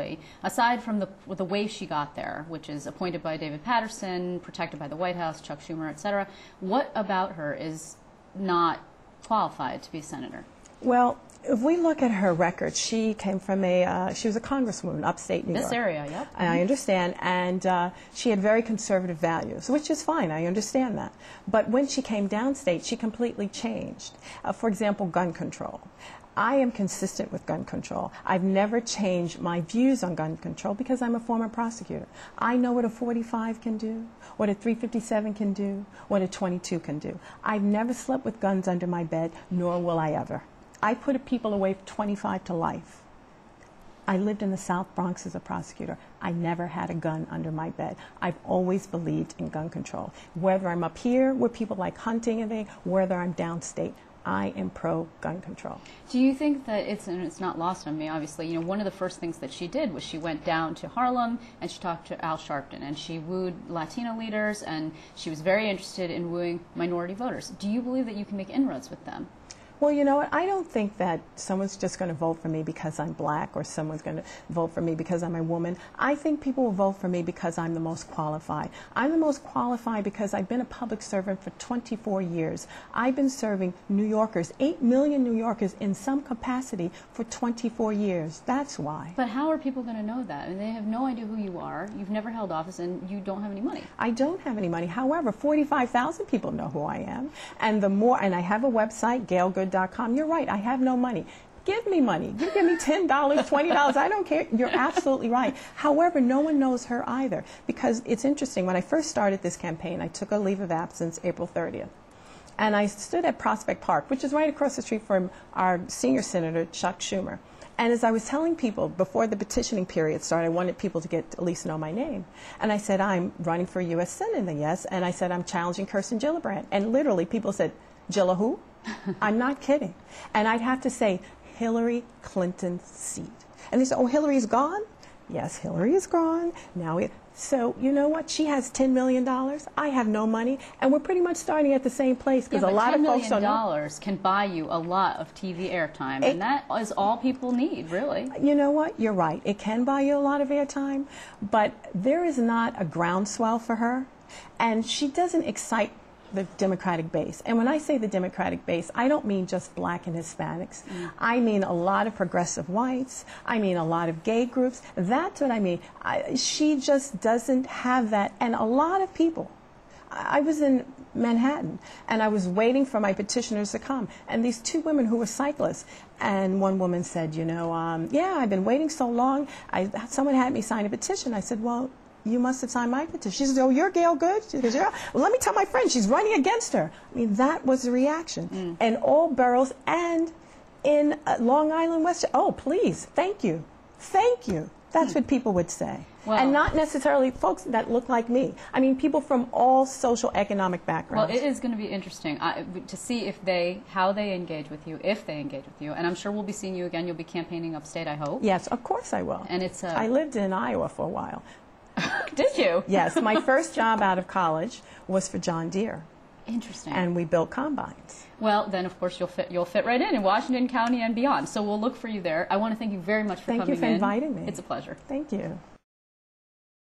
politically, aside from the way she got there, which is appointed by David Patterson, protected by the White House, Chuck Schumer, etc., what about her is not qualified to be a senator? Well, if we look at her record, she came from she was a congresswoman, upstate New York. This area, yep. I understand, and she had very conservative values, which is fine, I understand that. But when she came downstate, she completely changed. For example, gun control. I am consistent with gun control. I've never changed my views on gun control because I'm a former prosecutor. I know what a .45 can do, what a .357 can do, what a .22 can do. I've never slept with guns under my bed, nor will I ever. I put people away for 25 to life. I lived in the South Bronx as a prosecutor. I never had a gun under my bed. I've always believed in gun control. Whether I'm up here with people like hunting and things, whether I'm downstate, I am pro-gun control. Do you think that and it's not lost on me, obviously, you know, one of the first things that she did was she went down to Harlem and she talked to Al Sharpton and she wooed Latino leaders and she was very interested in wooing minority voters. Do you believe that you can make inroads with them? Well, you know what? I don't think that someone's just going to vote for me because I'm black or someone's going to vote for me because I'm a woman. I think people will vote for me because I'm the most qualified. I'm the most qualified because I've been a public servant for 24 years. I've been serving New Yorkers, 8 million New Yorkers in some capacity for 24 years. That's why. But how are people going to know that? I mean, they have no idea who you are. You've never held office and you don't have any money. I don't have any money. However, 45,000 people know who I am. And and I have a website, GailGoode.com. You're right, I have no money. Give me money. You give me $10, $20, I don't care. You're absolutely right. However, no one knows her either. Because it's interesting, when I first started this campaign, I took a leave of absence April 30th. And I stood at Prospect Park, which is right across the street from our senior senator, Chuck Schumer. And as I was telling people before the petitioning period started, I wanted people to get at least know my name. And I said, I'm running for U.S. Senator, yes. And I said, I'm challenging Kirsten Gillibrand. And literally people said, Gilla who? I'm not kidding. And I'd have to say, Hillary Clinton's seat. And they said, oh, Hillary's gone? Yes, Hillary is gone. So you know what? She has $10 million. I have no money. And we're pretty much starting at the same place because a lot of folks don't know. $10 million can buy you a lot of TV airtime. And that is all people need, really. You know what? You're right. It can buy you a lot of airtime. But there is not a groundswell for her. And she doesn't excite the Democratic base. And when I say the Democratic base, I don't mean just black and Hispanics. I mean a lot of progressive whites. I mean a lot of gay groups. That's what I mean. She just doesn't have that. And a lot of people. I was in Manhattan and I was waiting for my petitioners to come. And these two women who were cyclists. And one woman said, you know, yeah, I've been waiting so long. Someone had me sign a petition. I said, well, you must have signed my petition. She says, oh, you're Gail Goode? She goes, yeah. Well, let me tell my friend, she's running against her. I mean, that was the reaction. In all boroughs and in Long Island, West. Oh, please, thank you. Thank you. That's what people would say. Well, and not necessarily folks that look like me. I mean, people from all social economic backgrounds. Well, it is going to be interesting to see how they engage with you, if they engage with you. And I'm sure we'll be seeing you again. You'll be campaigning upstate, I hope. Yes, of course I will. And it's I lived in Iowa for a while. Did you? Yes. My first job out of college was for John Deere. Interesting. And we built combines. Well, then, of course, you'll fit right in Washington County and beyond. So we'll look for you there. I want to thank you very much for coming in. Thank you for inviting me. It's a pleasure. Thank you.